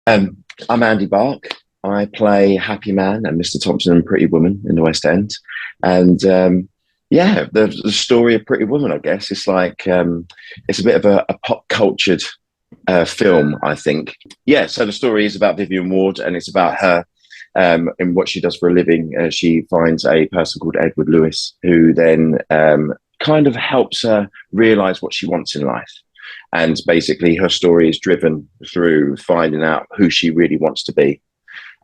I'm Andy Barke. I play Happy Man and Mr. Thompson and Pretty Woman in the West End. And yeah, the story of Pretty Woman, I guess, it's like it's a bit of a pop cultured film, I think. Yeah, so the story is about Vivian Ward and it's about her and what she does for a living. She finds a person called Edward Lewis who then kind of helps her realize what she wants in life. And basically, her story is driven through finding out who she really wants to be.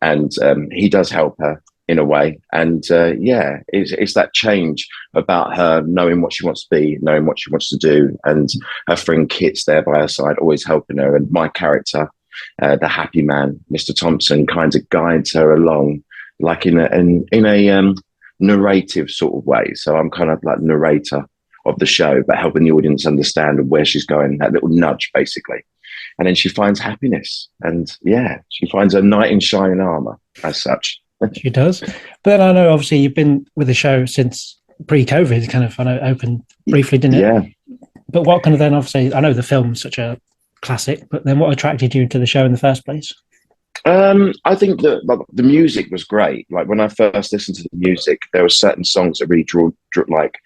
And he does help her in a way. And yeah, it's that change about her knowing what she wants to be, knowing what she wants to do. And her friend Kit's there by her side, always helping her. And my character, the happy man, Mr. Thompson, kind of guides her along, like in a narrative sort of way. So I'm kind of like narrator of the show, but helping the audience understand where she's going, that little nudge, basically. And then she finds happiness. And yeah, she finds a knight in shining armor as such. She does. But then I know, obviously, you've been with the show since pre-COVID, kind of, I know, opened briefly, didn't it? Yeah. But what kind of then, obviously, I know the film's such a classic, but then what attracted you to the show in the first place? I think that the music was great. Like when I first listened to the music, there were certain songs that really drew like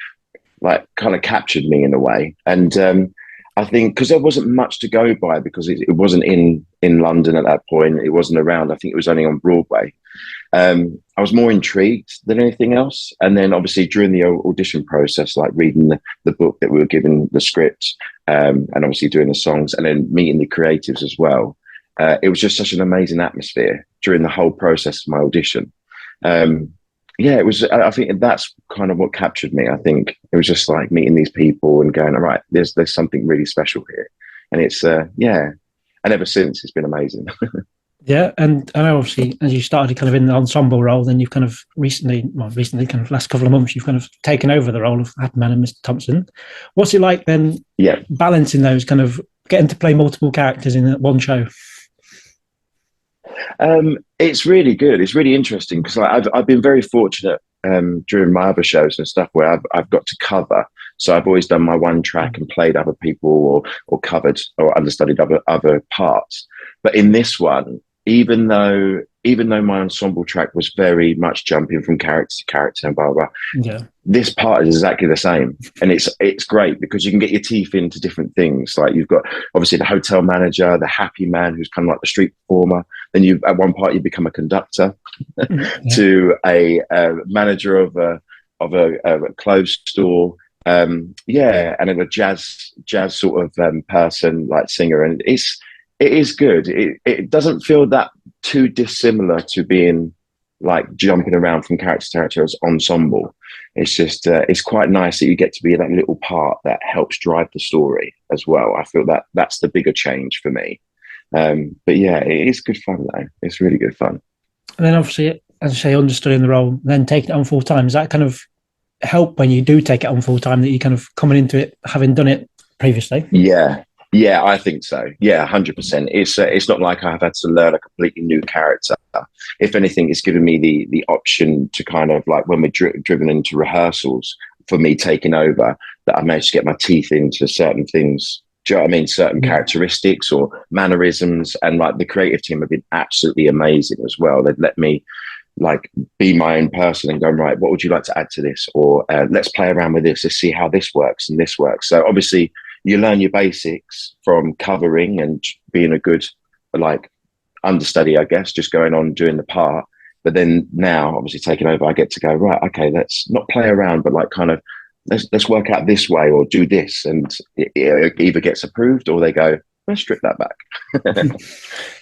kind of captured me in a way. And I think because there wasn't much to go by because it wasn't in London at that point. It wasn't around. I think it was only on Broadway. I was more intrigued than anything else. And then obviously during the audition process, like reading the book that we were given, the script, and obviously doing the songs and then meeting the creatives as well. It was just such an amazing atmosphere during the whole process of my audition. Yeah, it was. I think that's kind of what captured me. I think it was just like meeting these people and going, all right, there's something really special here, and it's yeah. And ever since, it's been amazing. Yeah, and I know obviously as you started kind of in the ensemble role, then you've kind of recently, kind of last couple of months, you've kind of taken over the role of Happy Man and Mr. Thompson. What's it like then? Yeah, balancing those, kind of getting to play multiple characters in one show. It's really good. It's really interesting because I've been very fortunate during my other shows and stuff where I've got to cover. So I've always done my one track and played other people or covered or understudied other parts. But in this one, even though my ensemble track was very much jumping from character to character and blah blah, yeah, this part is exactly the same, and it's great because you can get your teeth into different things. Like you've got obviously the hotel manager, the happy man who's kind of like the street performer. Then you at one part you become a conductor to a manager of a clothes store. Yeah, and then a jazz sort of person, like singer, and it is good. It doesn't feel that too dissimilar to being like jumping around from character to character as ensemble. It's just it's quite nice that you get to be that little part that helps drive the story as well. I feel that that's the bigger change for me. But yeah, it is good fun though. It's really good fun. And then obviously, as I say, understudying the role, then taking it on full time, does that kind of help when you do take it on full time that you kind of coming into it having done it previously? Yeah, I think so. Yeah, 100%. It's not like I've had to learn a completely new character. If anything, it's given me the option to kind of like when we're driven into rehearsals for me taking over, that I managed to get my teeth into certain things. Do you know what I mean? Certain characteristics or mannerisms, and like the creative team have been absolutely amazing as well. They've let me like be my own person and go, right, what would you like to add to this? Or let's play around with this. Let's see how this works and this works. So obviously you learn your basics from covering and being a good like understudy, I guess, just going on doing the part. But then now obviously taking over, I get to go, right, okay, let's not play around, but like kind of let's work out this way or do this. And it either gets approved or they go, let's strip that back.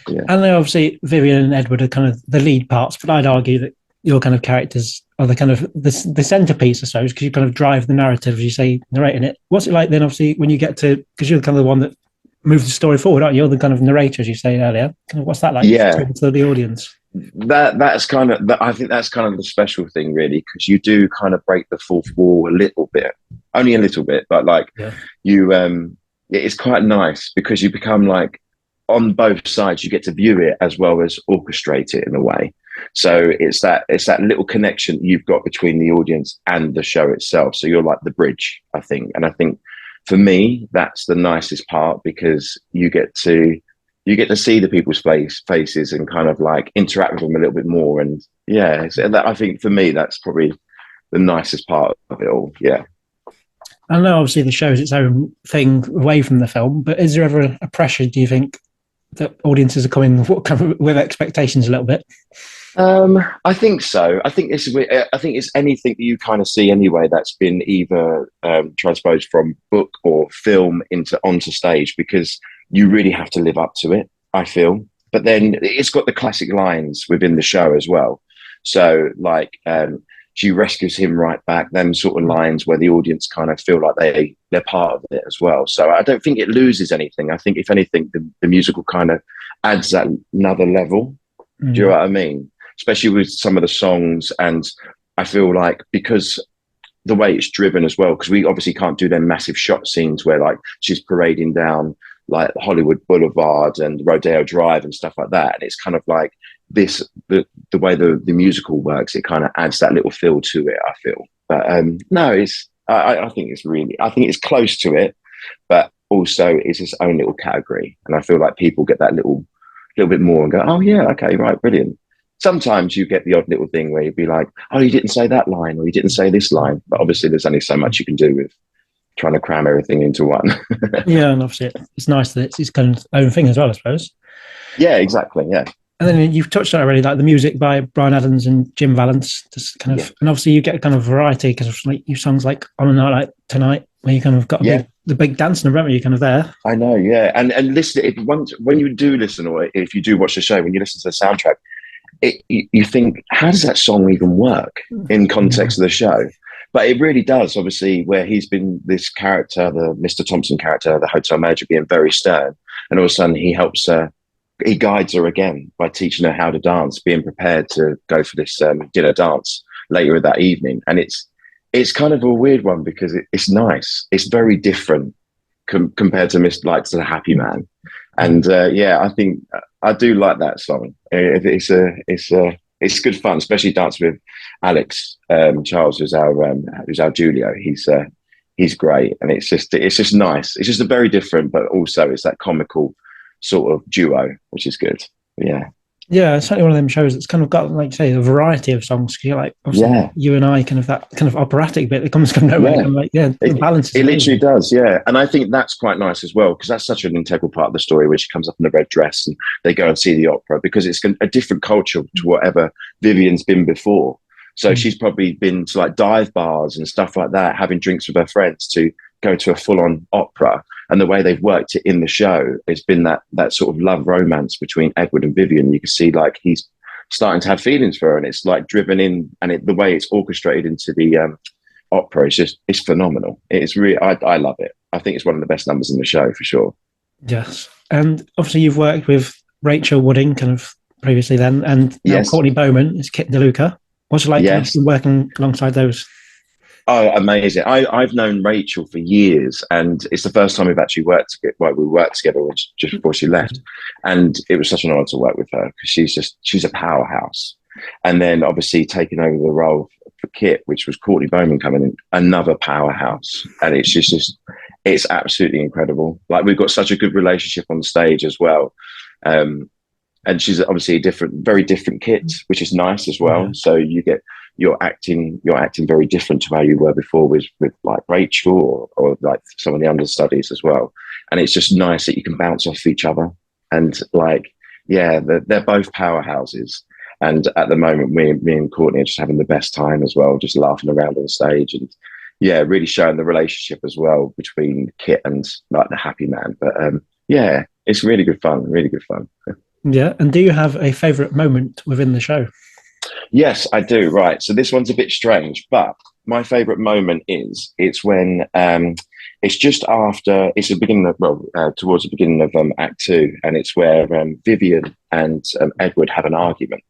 Yeah. And then obviously Vivian and Edward are kind of the lead parts, but I'd argue that your kind of characters are the kind of the centerpiece, I suppose, because you kind of drive the narrative, as you say, narrating it. What's it like then, obviously, when you get to, because you're kind of the one that moves the story forward, aren't you? You're the kind of narrator, as you say earlier. Kind of what's that like? Yeah, to the audience. That's kind of I think that's kind of the special thing, really, because you do kind of break the fourth wall a little bit, only a little bit, but like you, it's quite nice because you become like on both sides. You get to view it as well as orchestrate it in a way. So it's that little connection you've got between the audience and the show itself. So you're like the bridge, I think. And I think for me, that's the nicest part because you get to you get to see the people's faces and kind of like interact with them a little bit more. And yeah, so I think for me, that's probably the nicest part of it all. Yeah. I know obviously the show is its own thing away from the film, but is there ever a pressure, do you think, that audiences are coming with expectations a little bit? I think so. I think it's anything that you kind of see anyway that's been either transposed from book or film into onto stage, because you really have to live up to it, I feel. But then it's got the classic lines within the show as well. So like she rescues him right back, them sort of lines where the audience kind of feel like they're part of it as well. So I don't think it loses anything. I think if anything, the musical kind of adds that another level. Do you know what I mean? Especially with some of the songs. And I feel like because the way it's driven as well, because we obviously can't do them massive shot scenes where like she's parading down like Hollywood Boulevard and Rodeo Drive and stuff like that. And it's kind of like this, the way the musical works, it kind of adds that little feel to it, I feel. But no, I think it's close to it, but also it's its own little category. And I feel like people get that little bit more and go, oh yeah, okay, right, brilliant. Sometimes you get the odd little thing where you'd be like, oh, you didn't say that line, or you didn't say this line. But obviously there's only so much you can do with trying to cram everything into one. Yeah, and obviously it's nice that it's kind of own thing as well, I suppose. Yeah, exactly. Yeah. And then you've touched on it already, like the music by Brian Adams and Jim Vallance, just kind of, and obviously you get a kind of variety because of like you songs like On a Night Like Tonight, where you kind of got the big dance number, haven't you, kind of there? I know, yeah. And listen, when you do listen, or if you do watch the show, when you listen to the soundtrack, you think, how does that song even work in context of the show? But it really does, obviously, where he's been this character, the Mr. Thompson character, the hotel manager, being very stern. And all of a sudden he guides her again by teaching her how to dance, being prepared to go for this dinner dance later that evening. And it's kind of a weird one because it's nice. It's very different compared to the Happy Man. And I think I do like that song. It's good fun, especially dancing with Alex Charles, who's our Julio. He's great, and it's just nice. It's just a very different, but also it's that comical sort of duo, which is good. Yeah, it's certainly one of them shows that's kind of got, like you say, a variety of songs. You're like, you and I, kind of that kind of operatic bit that comes from nowhere. Yeah, like, the balance. It literally does, yeah. And I think that's quite nice as well, because that's such an integral part of the story, where she comes up in a red dress and they go and see the opera, because it's a different culture to whatever Vivian's been before. So she's probably been to like dive bars and stuff like that, having drinks with her friends, to go to a full-on opera. And the way they've worked it in the show, it's been that sort of love romance between Edward and Vivian. You can see like he's starting to have feelings for her, and it's like driven in, and the way it's orchestrated into the opera is it's phenomenal. It's really, I love it. I think it's one of the best numbers in the show for sure. Yes, and obviously you've worked with Rachel Wooding kind of previously then, and now Courtney Bowman is Kit DeLuca. What's it like working alongside those? Oh, amazing. I've known Rachel for years, and it's the first time we've actually worked together just before she left. And it was such an honor to work with her, because she's a powerhouse. And then obviously taking over the role for Kit, which was Courtney Bowman coming in, another powerhouse. And it's absolutely incredible. Like, we've got such a good relationship on stage as well. And she's obviously very different Kit, which is nice as well. Yeah. So you're acting very different to how you were before with like Rachel or like some of the understudies as well. And it's just nice that you can bounce off each other. And like, yeah, they're both powerhouses. And at the moment, me and Courtney are just having the best time as well, just laughing around on stage, and really showing the relationship as well between Kit and like the Happy Man. But it's really good fun. Yeah. And do you have a favourite moment within the show? Yes, I do. Right. So this one's a bit strange, but my favourite moment it's when it's just after, it's the beginning of, towards the beginning of Act 2, and it's where Vivian and Edward have an argument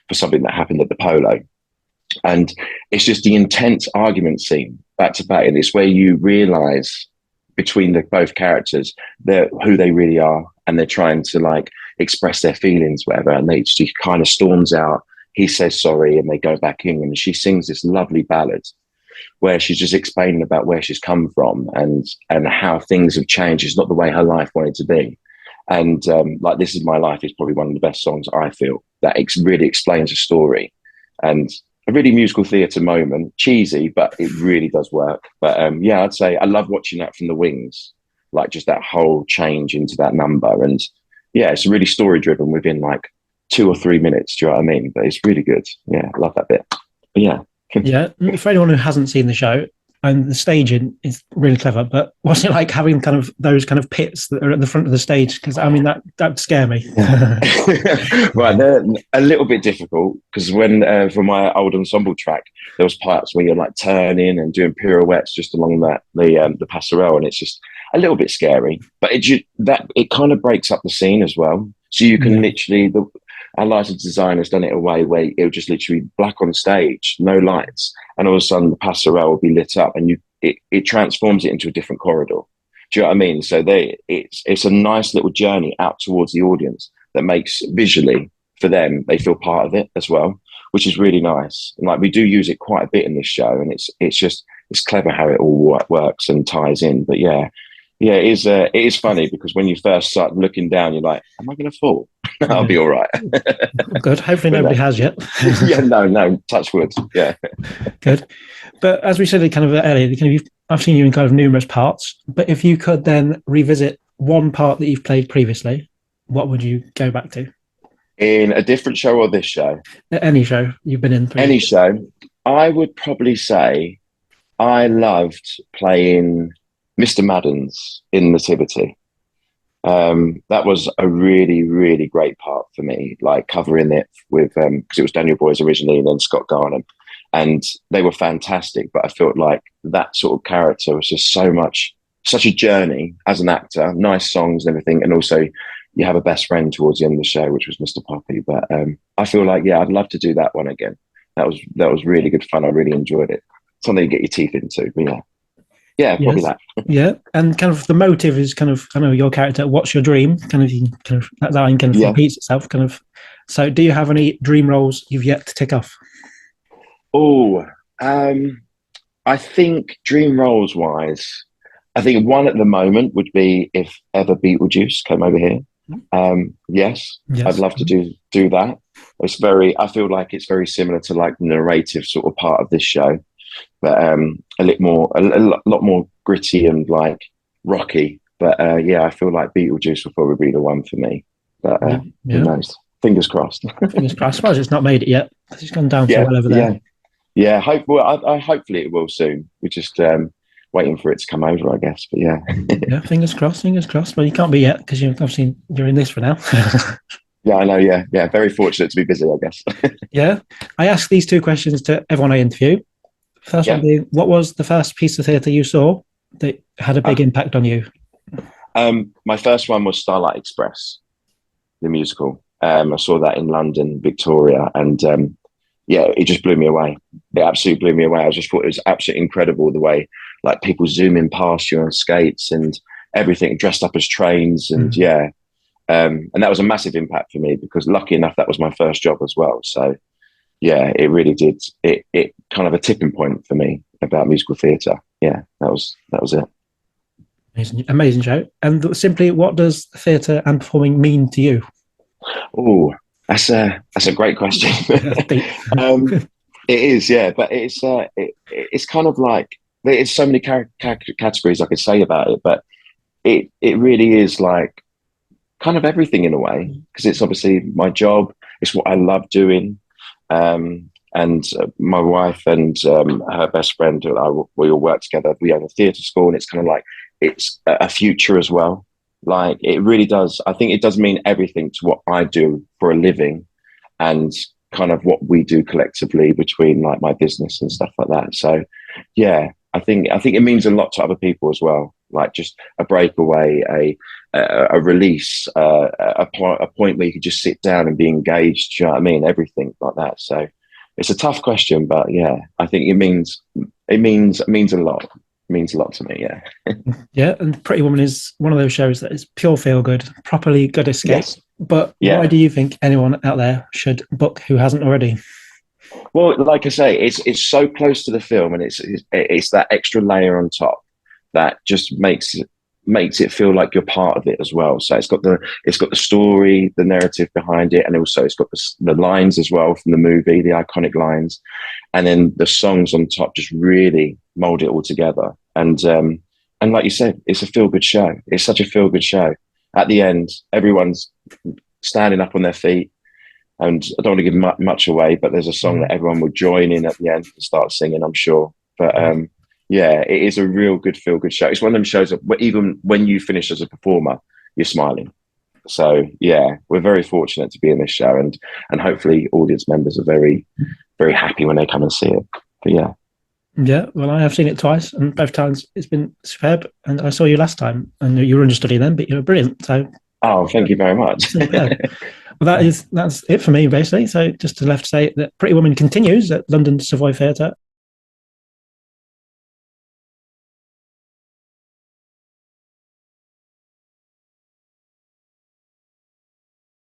for something that happened at the polo. And it's just the intense argument scene back to back. And it's where you realise between both characters who they really are, and they're trying to like express their feelings, whatever. And she kind of storms out. He says sorry, and they go back in, and she sings this lovely ballad where she's just explaining about where she's come from and how things have changed. It's not the way her life wanted to be. And like This Is My Life is probably one of the best songs I feel that really explains a story, and a really musical theatre moment. Cheesy, but it really does work. But yeah, I'd say I love watching that from the wings, like just that whole change into that number. And yeah, it's really story driven within like 2 or 3 minutes. Do you know what I mean? But it's really good. Yeah, I love that bit. But yeah. Yeah, for anyone who hasn't seen the show, and the staging is really clever, but what's it like having kind of those kind of pits that are at the front of the stage? Because I mean, that would scare me. Right, they're a little bit difficult because when for my old ensemble track, there was parts where you're like turning and doing pirouettes just along the passerelle, and it's just a little bit scary. But it kind of breaks up the scene as well, so you can literally our lighting design has done it a way where it'll just literally be black on stage, no lights, and all of a sudden the passerelle will be lit up, and it transforms it into a different corridor. Do you know what I mean? So it's a nice little journey out towards the audience that makes visually for them, they feel part of it as well, which is really nice. And like we do use it quite a bit in this show, and it's clever how it all works and ties in. But yeah, it is funny because when you first start looking down, you're like, am I going to fall? I'll be all right. Good. Hopefully nobody has yet. Yeah, no, touch wood. Yeah. Good. But as we said kind of earlier, I've seen you in kind of numerous parts, but if you could then revisit one part that you've played previously, what would you go back to? In a different show or this show? Any show you've been in. Any show. I would probably say I loved playing Mr. Madden's in Nativity. That was a really, really great part for me, like covering it with, because it was Daniel Boyes originally and then Scott Garnham, and they were fantastic. But I felt like that sort of character was just such a journey as an actor, nice songs and everything. And also you have a best friend towards the end of the show, which was Mr. Poppy. But I feel like, yeah, I'd love to do that one again. That was really good fun. I really enjoyed it. Something to get your teeth into, but yeah. Yeah, probably that. Yeah, and kind of the motive is kind of your character. What's your dream? Kind of that line kind of repeats itself. Kind of. So, do you have any dream roles you've yet to tick off? Oh, I think dream roles wise, I think one at the moment would be if ever Beetlejuice came over here. Yes, I'd love to do that. I feel like it's very similar to like the narrative sort of part of this show, but a lot more gritty and like rocky. But yeah, I feel like Beetlejuice will probably be the one for me. But who knows? Fingers crossed. Fingers crossed. I suppose it's not made it yet. It's gone down so well over there. Yeah. Hopefully it will soon. We're just waiting for it to come over, I guess. But yeah. Yeah, fingers crossed. Well, you can't be yet because you're in this for now. Yeah, I know. Yeah. Very fortunate to be busy, I guess. Yeah. I ask these two questions to everyone I interview. First one being, what was the first piece of theatre you saw that had a big impact on you? My first one was Starlight Express, the musical. I saw that in London, Victoria, and it just blew me away. It absolutely blew me away. I just thought it was absolutely incredible the way like people zooming past you on skates and everything dressed up as trains, and and that was a massive impact for me because lucky enough that was my first job as well. So yeah, it really did. It kind of a tipping point for me about musical theatre. Yeah, that was it. Amazing show. And simply, what does theatre and performing mean to you? Oh, that's a great question. It is, yeah, but it's kind of like there's so many categories I could say about it, but it really is like kind of everything in a way because it's obviously my job. It's what I love doing. And my wife and her best friend, we all work together. We have a theatre school, and it's kind of like it's a future as well. Like it really does. I think it does mean everything to what I do for a living, and kind of what we do collectively between like my business and stuff like that. So, yeah, I think it means a lot to other people as well. Like just a breakaway, a release, a point where you could just sit down and be engaged. Do you know what I mean? Everything like that. So it's a tough question, but yeah, I think it means a lot. It means a lot to me. Yeah. Yeah, and Pretty Woman is one of those shows that is pure feel good, properly good escape. Yes. But why do you think anyone out there should book who hasn't already? Well, like I say, it's so close to the film, and it's that extra layer on top that just makes makes it feel like you're part of it as well. So it's got the story, the narrative behind it, and also it's got the lines as well from the movie, the iconic lines, and then the songs on top just really mold it all together. And like you said, it's a feel good show. It's such a feel good show. At the end, everyone's standing up on their feet. And I don't want to give much away, but there's a song that everyone will join in at the end and start singing, I'm sure. But yeah, it is a real good feel-good show. It's one of them shows that even when you finish as a performer, you're smiling. So yeah, we're very fortunate to be in this show, and hopefully audience members are very, very happy when they come and see it. But yeah. Yeah, well, I have seen it twice, and both times it's been superb. And I saw you last time, and you were understudy then, but you were brilliant. So, thank you very much. So, yeah. Well, that's it for me, basically. So just left to say that Pretty Woman continues at London Savoy Theatre